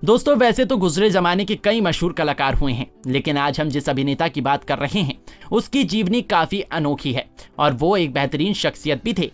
दोस्तों वैसे तो गुजरे जमाने के कई मशहूर कलाकार हुए हैं, लेकिन आज हम जिस अभिनेता की बात कर रहे हैं उसकी जीवनी काफी अनोखी है और वो एक बेहतरीन शख्सियत भी थे।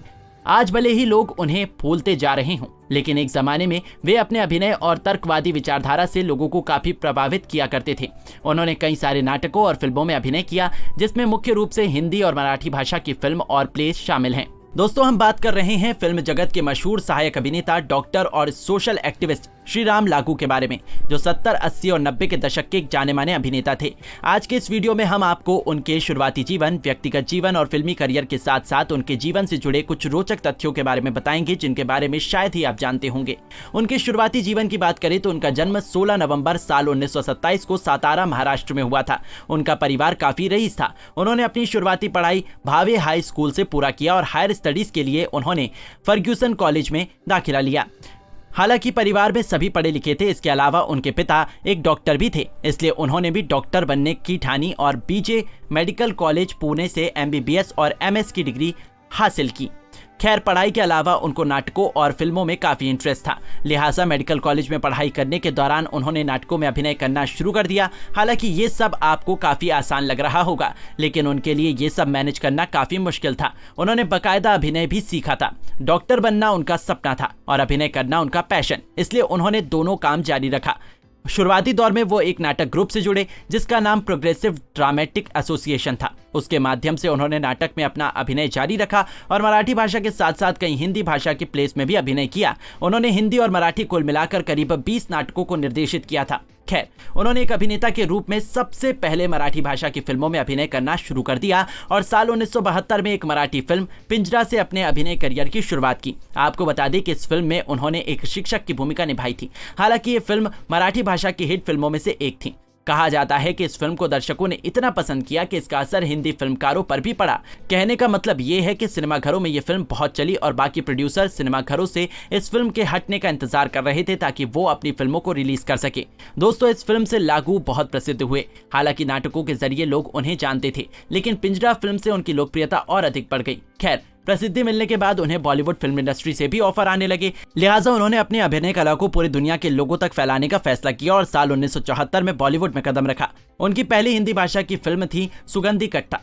आज भले ही लोग उन्हें भूलते जा रहे हों, लेकिन एक जमाने में वे अपने अभिनय और तर्कवादी विचारधारा से लोगों को काफी प्रभावित किया करते थे। उन्होंने कई सारे नाटकों और फिल्मों में अभिनय किया, जिसमें मुख्य रूप से हिंदी और मराठी भाषा की फिल्म और प्ले शामिल हैं। दोस्तों हम बात कर रहे हैं फिल्म जगत के मशहूर सहायक अभिनेता, डॉक्टर और सोशल एक्टिविस्ट श्री राम लागू के बारे में, जो 70, 80 और 90 के दशक के जाने माने अभिनेता थे। आज के इस वीडियो में हम आपको उनके शुरुआती जीवन, व्यक्तिगत जीवन और फिल्मी करियर के साथ साथ उनके जीवन से जुड़े कुछ रोचक तथ्यों के बारे में बताएंगे, जिनके बारे में शायद ही आप जानते होंगे। उनके शुरुआती जीवन की बात करें तो उनका जन्म 16 नवंबर साल 1927 को सातारा, महाराष्ट्र में हुआ था। उनका परिवार काफी रईस था। उन्होंने अपनी शुरुआती पढ़ाई भावे हाई स्कूल से पूरा किया और हायर स्टडीज के लिए उन्होंने फर्ग्यूसन कॉलेज में दाखिला लिया। हालांकि परिवार में सभी पढ़े लिखे थे। इसके अलावा उनके पिता एक डॉक्टर भी थे, इसलिए उन्होंने भी डॉक्टर बनने की ठानी और बीजे मेडिकल कॉलेज पुणे से MBBS और MS की डिग्री हासिल की। खैर, पढ़ाई के अलावा उनको नाटकों और फिल्मों में काफी इंटरेस्ट था, लिहाजा मेडिकल कॉलेज में पढ़ाई करने के दौरान उन्होंने नाटकों में अभिनय करना शुरू कर दिया। हालांकि ये सब आपको काफी आसान लग रहा होगा, लेकिन उनके लिए ये सब मैनेज करना काफी मुश्किल था। उन्होंने बकायदा अभिनय भी सीखा था। डॉक्टर बनना उनका सपना था और अभिनय करना उनका पैशन, इसलिए उन्होंने दोनों काम जारी रखा। शुरुआती दौर में वो एक नाटक ग्रुप से जुड़े, जिसका नाम प्रोग्रेसिव ड्रामेटिक एसोसिएशन था। उसके माध्यम से उन्होंने नाटक में अपना अभिनय जारी रखा और मराठी भाषा के साथ साथ कई हिंदी भाषा के प्लेस में भी अभिनय किया। उन्होंने हिंदी और मराठी कुल मिलाकर करीब 20 नाटकों को निर्देशित किया था। खैर, उन्होंने एक अभिनेता के रूप में सबसे पहले मराठी भाषा की फिल्मों में अभिनय करना शुरू कर दिया और साल 1972 में एक मराठी फिल्म पिंजरा से अपने अभिनय करियर की शुरुआत की। आपको बता दें कि इस फिल्म में उन्होंने एक शिक्षक की भूमिका निभाई थी। हालांकि ये फिल्म मराठी भाषा की हिट फिल्मों में से एक थी। कहा जाता है कि इस फिल्म को दर्शकों ने इतना पसंद किया कि इसका असर हिंदी फिल्मकारों पर भी पड़ा। कहने का मतलब ये है कि सिनेमाघरों में ये फिल्म बहुत चली और बाकी प्रोड्यूसर सिनेमाघरों से इस फिल्म के हटने का इंतजार कर रहे थे ताकि वो अपनी फिल्मों को रिलीज कर सके। दोस्तों इस फिल्म से लागू बहुत प्रसिद्ध हुए। हालांकि नाटकों के जरिए लोग उन्हें जानते थे, लेकिन पिंजरा फिल्म से उनकी लोकप्रियता और अधिक बढ़ गई। खैर, प्रसिद्धि मिलने के बाद उन्हें बॉलीवुड फिल्म इंडस्ट्री से भी ऑफर आने लगे, लिहाजा उन्होंने अपने अभिनय कला को पूरी दुनिया के लोगों तक फैलाने का फैसला किया और साल 1974 में बॉलीवुड में कदम रखा। उनकी पहली हिंदी भाषा की फिल्म थी सुगंधी कट्टा।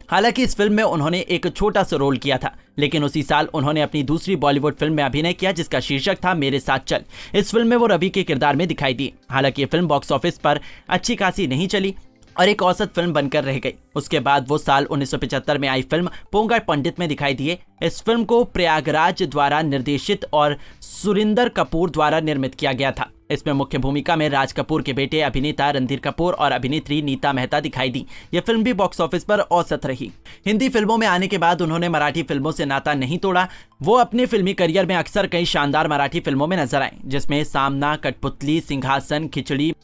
हालांकि इस फिल्म में उन्होंने एक छोटा सा रोल किया था, लेकिन उसी साल उन्होंने अपनी दूसरी बॉलीवुड फिल्म में अभिनय किया, जिसका शीर्षक था मेरे साथ चल। इस फिल्म में वो रवि के किरदार में दिखाई दी। हालांकि ये फिल्म बॉक्स ऑफिस पर अच्छी खासी नहीं चली और एक औसत फिल्म बनकर रह गई। उसके बाद वो साल 1975 में आई फिल्म पोंगा पंडित में दिखाई दिए। इस फिल्म को प्रयागराज द्वारा निर्देशित और सुरिंदर कपूर द्वारा निर्मित किया गया था। इसमें मुख्य भूमिका में राज कपूर के बेटे अभिनेता रणधीर कपूर और अभिनेत्री नीता मेहता दिखाई दी। यह फिल्म भी बॉक्स ऑफिस पर औसत रही। हिंदी फिल्मों में आने के बाद उन्होंने मराठी फिल्मों से नाता नहीं तोड़ा। वो अपने फिल्मी करियर में अक्सर कई शानदार मराठी फिल्मों में नजर आए, जिसमें सामना, कठपुतली, सिंहासन, खिचड़ी,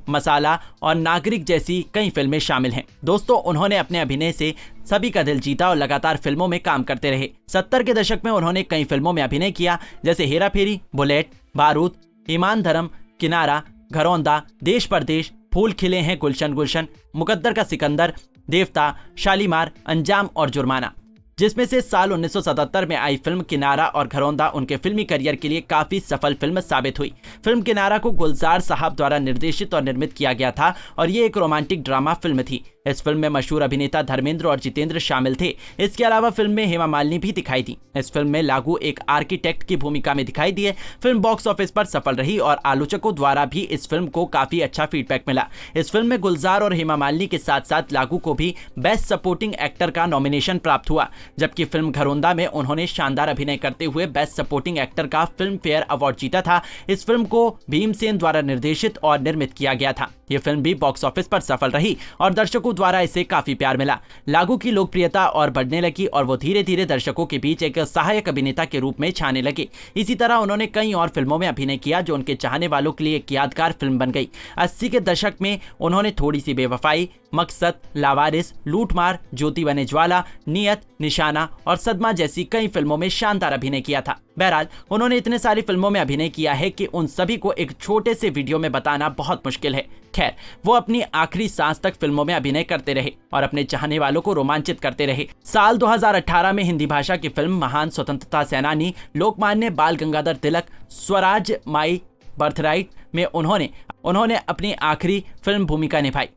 मसाला और नागरिक जैसी कई फिल्में शामिल हैं। दोस्तों उन्होंने अपने अभिनय से सभी का दिल जीता और लगातार फिल्मों में काम करते रहे। 70 के दशक में उन्होंने कई फिल्मों में अभिनय किया, जैसे हेरा फेरी, बुलेट, बारूद, ईमान धर्म, किनारा, घरौंदा, देश परदेश, फूल खिले हैं गुलशन गुलशन, मुकद्दर का सिकंदर, देवता, शालीमार, अंजाम और जुर्माना, जिसमें से साल 1977 में आई फिल्म किनारा और घरौंदा उनके फिल्मी करियर के लिए काफी सफल फिल्म साबित हुई। फिल्म किनारा को गुलजार साहब द्वारा निर्देशित और निर्मित किया गया था और ये एक रोमांटिक ड्रामा फिल्म थी। इस फिल्म में मशहूर अभिनेता धर्मेंद्र और जितेंद्र शामिल थे। इसके अलावा फिल्म में हेमा मालिनी भी दिखाई दी। इस फिल्म में लागू एक आर्किटेक्ट की भूमिका में दिखाई दिए। फिल्म बॉक्स ऑफिस पर सफल रही और आलोचकों द्वारा भी इस फिल्म को काफी अच्छा फीडबैक मिला। इस फिल्म में गुलजार और हेमा मालिनी के साथ साथ लागू को भी बेस्ट सपोर्टिंग एक्टर का नॉमिनेशन प्राप्त हुआ, जबकि फिल्म घरौंदा में उन्होंने शानदार अभिनय करते हुए बेस्ट सपोर्टिंग एक्टर का फिल्म फेयर अवार्ड जीता था। इस फिल्म को भीमसेन द्वारा निर्देशित और निर्मित किया गया था। यह फिल्म भी बॉक्स ऑफिस पर सफल रही और दर्शकों द्वारा इसे काफी प्यार मिला। लागू की लोकप्रियता और बढ़ने लगी और वो धीरे धीरे दर्शकों के बीच एक सहायक अभिनेता के रूप में छाने लगे। इसी तरह उन्होंने कई और फिल्मों में अभिनय किया, जो उनके चाहने वालों के लिए एक यादगार फिल्म बन गई। 80 के दशक में उन्होंने थोड़ी सी बेवफाई, मकसद, लावारिस, लूटमार, ज्योति बने ज्वाला, नियत, निशाना और सदमा जैसी कई फिल्मों में शानदार अभिनय किया था। बहरहाल उन्होंने इतने सारी फिल्मों में अभिनय किया है कि उन सभी को एक छोटे से वीडियो में बताना बहुत मुश्किल है। खैर, वो अपनी आखिरी सांस तक फिल्मों में अभिनय करते रहे और अपने चाहने वालों को रोमांचित करते रहे। साल 2018 में हिंदी भाषा की फिल्म महान स्वतंत्रता सेनानी लोकमान्य बाल गंगाधर तिलक, स्वराज, माई बर्थराइट, में उन्होंने अपनी आखिरी फिल्म भूमिका निभाई।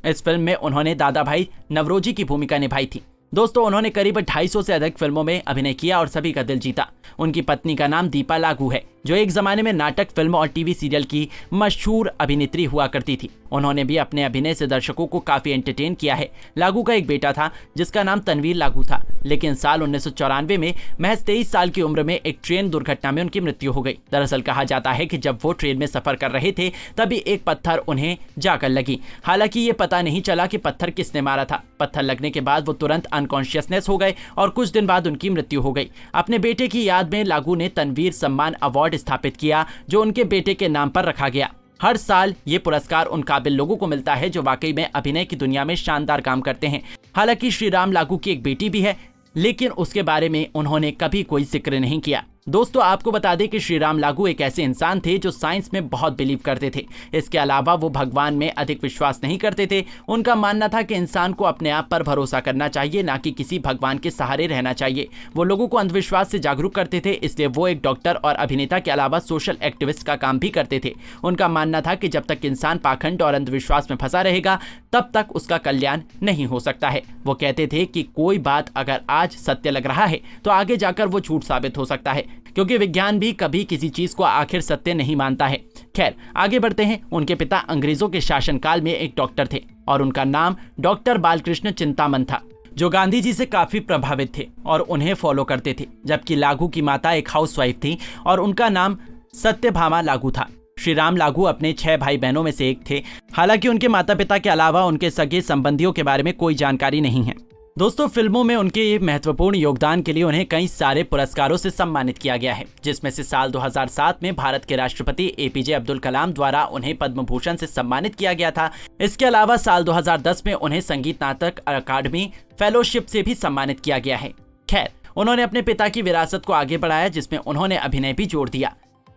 इस फिल्म में उन्होंने दादा भाई नवरोजी की भूमिका निभाई थी। दोस्तों, उन्होंने करीब 250 से अधिक फिल्मों में अभिनय किया और सभी का दिल जीता। उनकी पत्नी का नाम दीपा लागू है, जो एक जमाने में नाटक, फिल्म और टीवी सीरियल की मशहूर अभिनेत्री हुआ करती थी। उन्होंने भी अपने अभिनय से दर्शकों को काफी एंटरटेन किया है। लागू का एक बेटा था जिसका नाम तनवीर लागू था, लेकिन साल 1994 में महज 23 साल की उम्र में एक ट्रेन दुर्घटना में उनकी मृत्यु हो गई। दरअसल कहा जाता है कि जब वो ट्रेन में सफर कर रहे थे तभी एक पत्थर उन्हें जाकर लगी। हालांकि ये पता नहीं चला कि पत्थर किसने मारा था। पत्थर लगने के बाद वो तुरंत अनकॉन्शियसनेस हो गए और कुछ दिन बाद उनकी मृत्यु हो गई। अपने बेटे की याद में लागू ने तनवीर सम्मान अवार्ड स्थापित किया, जो उनके बेटे के नाम पर रखा गया। हर साल ये पुरस्कार उन काबिल लोगों को मिलता है जो वाकई में अभिनय की दुनिया में शानदार काम करते हैं। हालांकि श्रीराम लागू की एक बेटी भी है, लेकिन उसके बारे में उन्होंने कभी कोई जिक्र नहीं किया। दोस्तों, आपको बता दें कि श्रीराम लागू एक ऐसे इंसान थे जो साइंस में बहुत बिलीव करते थे। इसके अलावा वो भगवान में अधिक विश्वास नहीं करते थे। उनका मानना था कि इंसान को अपने आप पर भरोसा करना चाहिए, ना कि किसी भगवान के सहारे रहना चाहिए। वो लोगों को अंधविश्वास से जागरूक करते थे, इसलिए वो एक डॉक्टर और अभिनेता के अलावा सोशल एक्टिविस्ट का काम भी करते थे। उनका मानना था कि जब तक इंसान पाखंड और अंधविश्वास में फंसा रहेगा तब तक उसका कल्याण नहीं हो सकता है। वो कहते थे कि कोई बात अगर आज सत्य लग रहा है तो आगे जाकर वो झूठ साबित हो सकता है, क्योंकि विज्ञान भी कभी किसी चीज को आखिर सत्य नहीं मानता है। खैर, आगे बढ़ते हैं। उनके पिता अंग्रेजों के शासनकाल में एक डॉक्टर थे और उनका नाम डॉक्टर बालकृष्ण चिंतामन था, जो गांधी जी से काफी प्रभावित थे और उन्हें फॉलो करते थे। जबकि लागू की माता एक हाउसवाइफ थी और उनका नाम सत्यभामा लागू था। श्रीराम लागू अपने 6 भाई बहनों में से एक थे। हालांकि उनके माता पिता के अलावा उनके सगे संबंधियों के बारे में कोई जानकारी नहीं है। दोस्तों, फिल्मों में उनके महत्वपूर्ण योगदान के लिए उन्हें कई सारे पुरस्कारों से सम्मानित किया गया है, जिसमें से साल 2007 में भारत के राष्ट्रपति APJ अब्दुल कलाम द्वारा उन्हें पद्म भूषण से सम्मानित किया गया था। इसके अलावा साल 2010 में उन्हें संगीत नाटक अकादमी फेलोशिप से भी सम्मानित किया गया है। खैर, उन्होंने अपने पिता की विरासत को आगे बढ़ाया, जिसमें उन्होंने अभिनय भी जोड़ दिया।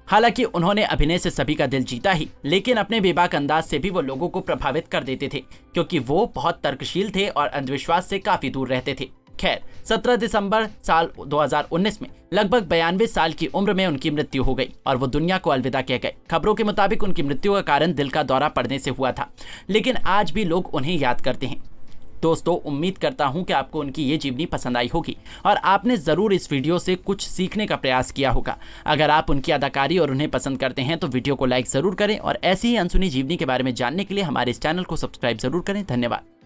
हालांकि उन्होंने अभिनय से सभी का दिल जीता ही, लेकिन अपने बेबाक अंदाज से भी वो लोगों को प्रभावित कर देते थे, क्योंकि वो बहुत तर्कशील थे और अंधविश्वास से काफी दूर रहते थे। खैर, 17 दिसंबर साल 2019 में लगभग 92 साल की उम्र में उनकी मृत्यु हो गई और वो दुनिया को अलविदा कह गए। खबरों के मुताबिक उनकी मृत्यु का कारण दिल का दौरा पड़ने से हुआ था, लेकिन आज भी लोग उन्हें याद करते हैं। दोस्तों, उम्मीद करता हूं कि आपको उनकी ये जीवनी पसंद आई होगी और आपने ज़रूर इस वीडियो से कुछ सीखने का प्रयास किया होगा। अगर आप उनकी अदाकारी और उन्हें पसंद करते हैं तो वीडियो को लाइक ज़रूर करें और ऐसी ही अनसुनी जीवनी के बारे में जानने के लिए हमारे इस चैनल को सब्सक्राइब ज़रूर करें। धन्यवाद।